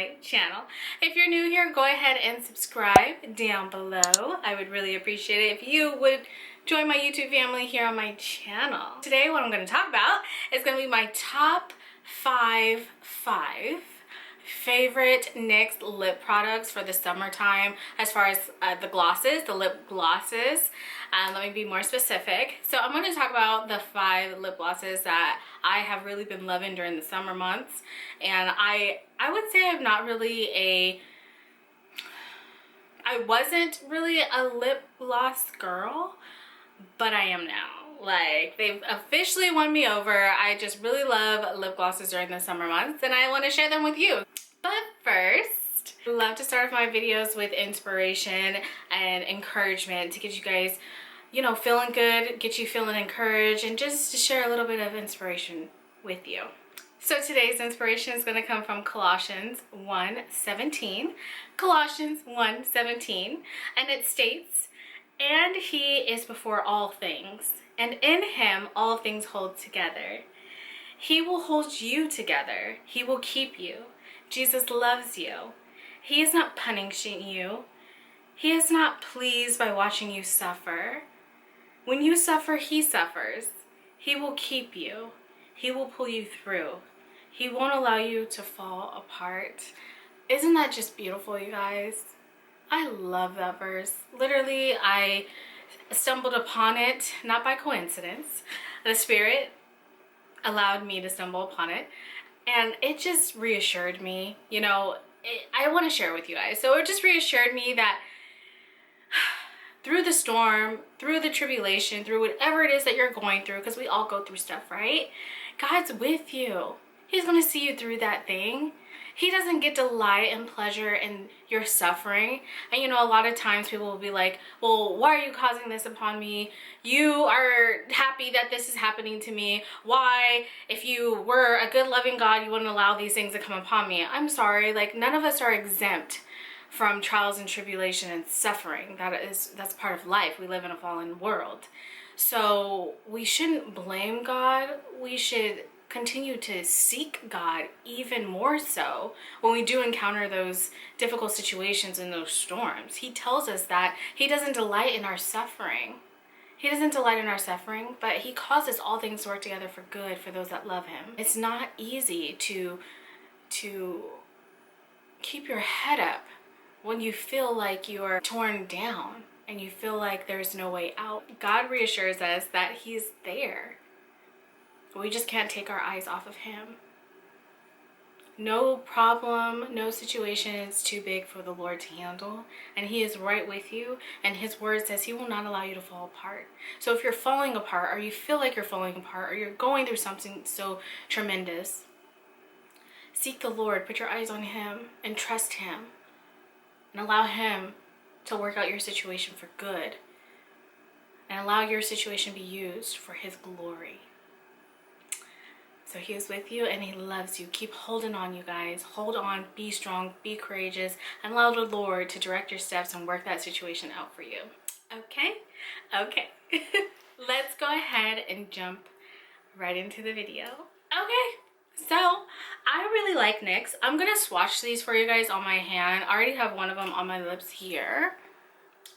my channel. If you're new here, go ahead and subscribe down below. I would really appreciate it if you would join my YouTube family here on my channel. Today what I'm going to talk about is going to be my top five favorite NYX lip products for the summertime as far as the lip glosses. Let me be more specific. So I'm going to talk about the 5 lip glosses that I have really been loving during the summer months. And I would say I wasn't really a lip gloss girl, but I am now. Like, they've officially won me over. I just really love lip glosses during the summer months, and I want to share them with you. But first, I love to start off my videos with inspiration and encouragement to get you guys, you know, feeling good, get you feeling encouraged, and just to share a little bit of inspiration with you. So today's inspiration is going to come from Colossians 1:17. Colossians 1:17, and it states, "And he is before all things, and in him all things hold together. He will hold you together. He will keep you. Jesus loves you. He is not punishing you. He is not pleased by watching you suffer. When you suffer, he suffers. He will keep you. He will pull you through. He won't allow you to fall apart." Isn't that just beautiful, you guys? I love that verse. Literally, I stumbled upon it, not by coincidence. The Spirit allowed me to stumble upon it, and it just reassured me. You know, I want to share it with you guys. So it just reassured me that through the storm, through the tribulation, through whatever it is that you're going through, because we all go through stuff, right? God's with you. He's going to see you through that thing. He doesn't get delight and pleasure in your suffering. And you know, a lot of times people will be like, well, why are you causing this upon me? You are happy that this is happening to me. Why, if you were a good loving God, you wouldn't allow these things to come upon me? I'm sorry, like, none of us are exempt from trials and tribulation and suffering. That's part of life. We live in a fallen world. So we shouldn't blame God. We should continue to seek God even more so when we do encounter those difficult situations and those storms. He tells us that he doesn't delight in our suffering. He doesn't delight in our suffering, but he causes all things to work together for good for those that love him. It's not easy to keep your head up when you feel like you're torn down and you feel like there's no way out. God reassures us that he's there. We just can't take our eyes off of him. No problem, no situation is too big for the Lord to handle, and he is right with you, and his word says he will not allow you to fall apart. So if you're falling apart, or you feel like you're falling apart, or you're going through something so tremendous, seek the Lord, put your eyes on him, and trust him, and allow him to work out your situation for good, and allow your situation to be used for his glory. So he is with you and he loves you. Keep holding on, you guys. Hold on, be strong, be courageous, and allow the Lord to direct your steps and work that situation out for you. Okay? Okay. Let's go ahead and jump right into the video. Okay. So I really like NYX. I'm going to swatch these for you guys on my hand. I already have one of them on my lips here.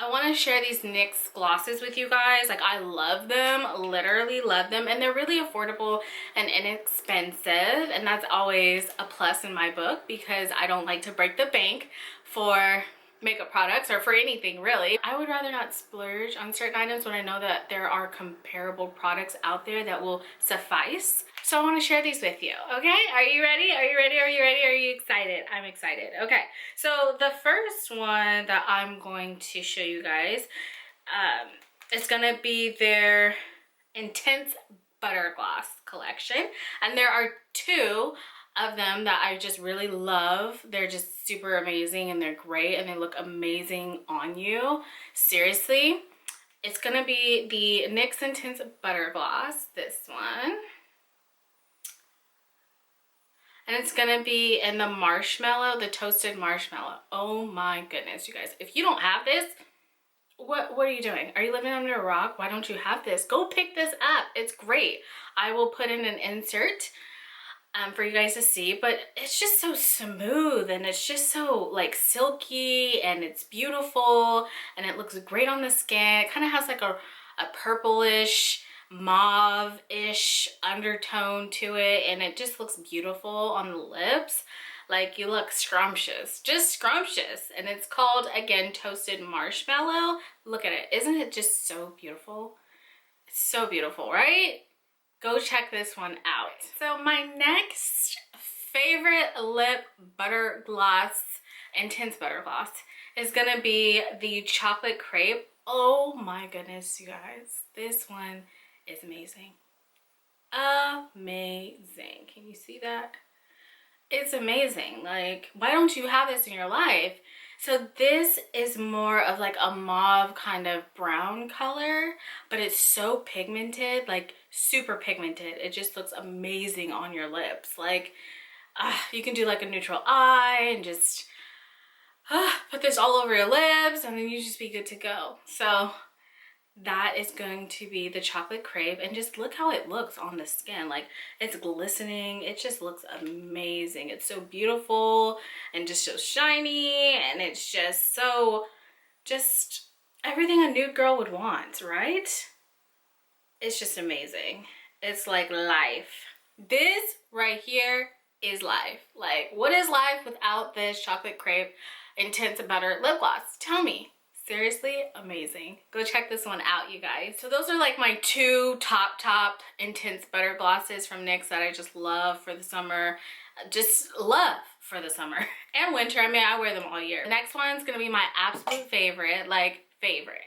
I want to share these NYX glosses with you guys. Like, I love them, literally love them, and they're really affordable and inexpensive, and that's always a plus in my book because I don't like to break the bank for makeup products or for anything really. I would rather not splurge on certain items when I know that there are comparable products out there that will suffice. So I want to share these with you. Okay, are you ready? Are you ready? Are you ready? Are you excited? I'm excited. Okay, so the first one that I'm going to show you guys, it's gonna be their Intense Butter Gloss collection, and there are 2 of them that I just really love. They're just super amazing and they're great and they look amazing on you. Seriously, it's gonna be the NYX Intense Butter Gloss, this one. And it's gonna be in the marshmallow, the toasted marshmallow. Oh my goodness, you guys. If you don't have this, what are you doing? Are you living under a rock? Why don't you have this? Go pick this up. It's great. I will put in an insert for you guys to see, but it's just so smooth and it's just so like silky and it's beautiful and it looks great on the skin. It kind of has like a purplish, mauve-ish undertone to it, and it just looks beautiful on the lips. Like, you look scrumptious, just scrumptious. And it's called, again, Toasted Marshmallow. Look at it. Isn't it just so beautiful? It's so beautiful, right? Go check this one out. So my next favorite lip butter gloss, intense butter gloss, is gonna be the Chocolate Crepe. Oh my goodness, you guys. This one is amazing. Amazing. Can you see that? It's amazing. Like, why don't you have this in your life? So this is more of like a mauve kind of brown color, but it's so pigmented, like super pigmented. It just looks amazing on your lips. Like, you can do like a neutral eye and just put this all over your lips and then you just be good to go. So that is going to be the Chocolate Crepe, and just look how it looks on the skin. Like, it's glistening. It just looks amazing. It's so beautiful and just so shiny, and it's just so, just everything a nude girl would want, right? It's just amazing. It's like life. This right here is life. Like, what is life without this Chocolate Crepe Intense Butter Lip Gloss? Tell me. Seriously amazing. Go check this one out, you guys. So those are like my two top intense butter glosses from NYX that I just love for the summer. Just love for the summer and winter. I mean, I wear them all year. The next one's gonna be my absolute favorite, like favorite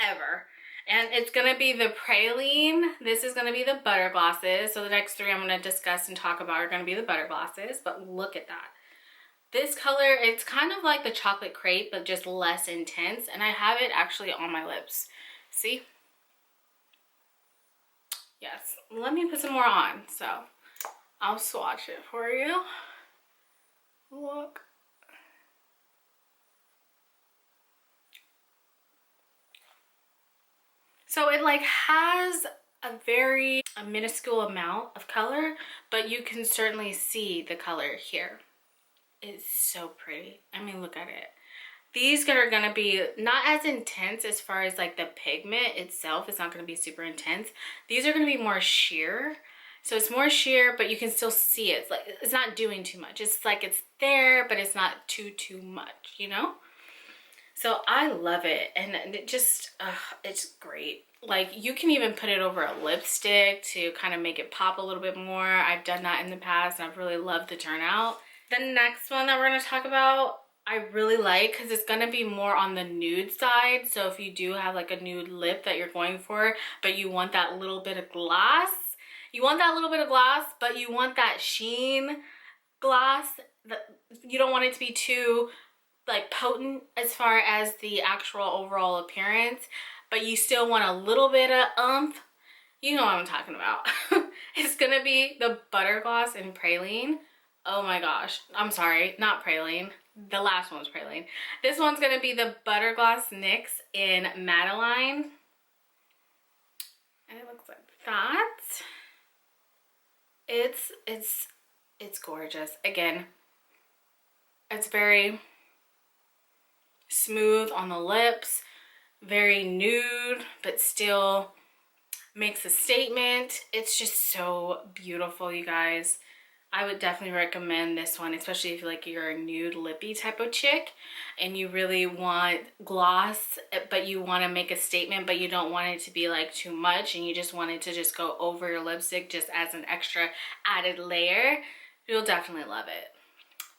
ever. And it's gonna be the Praline. This is gonna be the butter glosses. So the next three I'm gonna discuss and talk about are gonna be the butter glosses, but look at that. This color, it's kind of like the Chocolate Crepe, but just less intense. And I have it actually on my lips. See? Yes. Let me put some more on. So I'll swatch it for you. Look. So it like has a minuscule amount of color, but you can certainly see the color here. It's so pretty. I mean, look at it. These are gonna be not as intense as far as like the pigment itself. It's not gonna be super intense. These are gonna be more sheer. So it's more sheer, but you can still see it. It's like, it's not doing too much. It's like it's there, but it's not too much, you know? So I love it, and it just, it's great. Like, you can even put it over a lipstick to kind of make it pop a little bit more. I've done that in the past, and I've really loved the turnout. The next one that we're going to talk about, I really like, because it's going to be more on the nude side. So if you do have like a nude lip that you're going for, but you want that little bit of gloss, but you want that sheen gloss. You don't want it to be too like potent as far as the actual overall appearance, but you still want a little bit of oomph. You know what I'm talking about. It's going to be the Butter Gloss in Praline. Oh my gosh. I'm sorry, not Praline. The last one was Praline. This one's gonna be the Butter Gloss NYX in Madeline. And it looks like that. It's gorgeous. Again, it's very smooth on the lips, very nude, but still makes a statement. It's just so beautiful, you guys. I would definitely recommend this one, especially if like you're a nude lippy type of chick and you really want gloss, but you want to make a statement, but you don't want it to be like too much, and you just want it to just go over your lipstick just as an extra added layer. You'll definitely love it.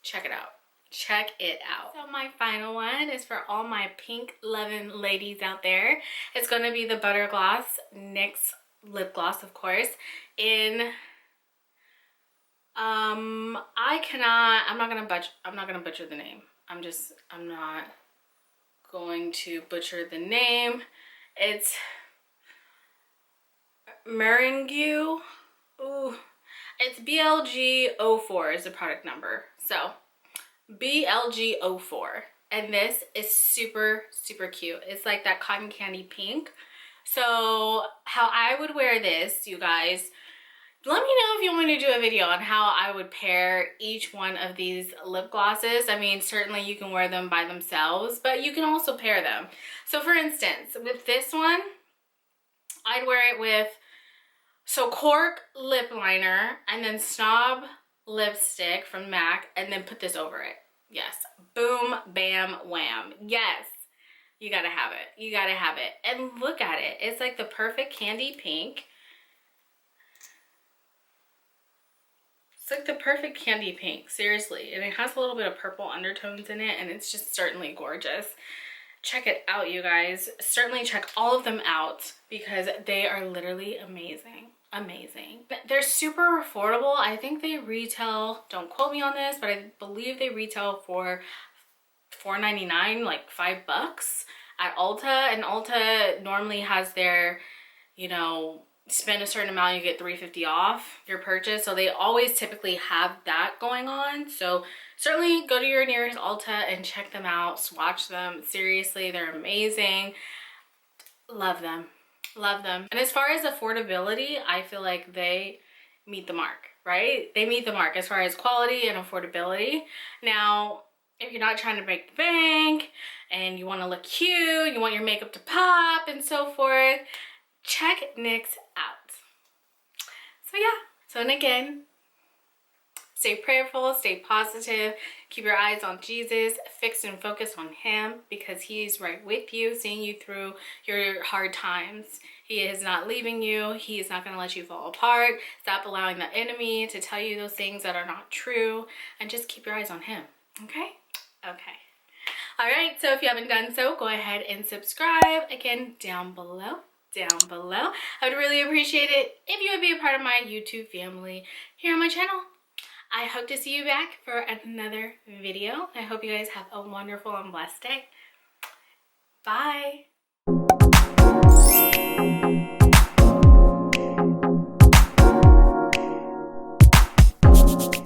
Check it out. Check it out. So my final one is for all my pink loving ladies out there. It's going to be the Butter Gloss NYX Lip Gloss, of course, in I'm not gonna butcher the name. I'm not going to butcher the name. It's Meringue. Ooh, it's BLG04 is the product number. So BLG04, and this is super cute. It's like that cotton candy pink. So how I would wear this, you guys, Let me know if you want me to do a video on how I would pair each one of these lip glosses. I mean, certainly you can wear them by themselves, but you can also pair them. So for instance, with this one, I'd wear it with, so Cork lip liner and then Snob lipstick from MAC and then put this over it. Yes, boom, bam, wham. Yes, you gotta have it. You gotta have it. And look at it. It's like the perfect candy pink. It's like the perfect candy pink, seriously. And it has a little bit of purple undertones in it, and it's just certainly gorgeous. Check it out, you guys. Certainly check all of them out because they are literally amazing. Amazing. They're super affordable. I think they retail, don't quote me on this, but I believe they retail for $4.99, like $5 at Ulta. And Ulta normally has their, you know, spend a certain amount, you get $3.50 off your purchase. So they always typically have that going on. So certainly go to your nearest Ulta and check them out, swatch them. Seriously, they're amazing. Love them, love them. And as far as affordability, I feel like they meet the mark, right? They meet the mark as far as quality and affordability. Now, if you're not trying to break the bank and you want to look cute, you want your makeup to pop and so forth, check NYX out. So yeah, so and again, stay prayerful, stay positive, keep your eyes on Jesus, fix and focus on him because he's right with you, seeing you through your hard times. He is not leaving you. He is not going to let you fall apart. Stop allowing the enemy to tell you those things that are not true and just keep your eyes on him. Okay? Okay. All right, so if you haven't done so, go ahead and subscribe again down below. I would really appreciate it if you would be a part of my YouTube family here on my channel. I hope to see you back for another video. I hope you guys have a wonderful and blessed day. Bye.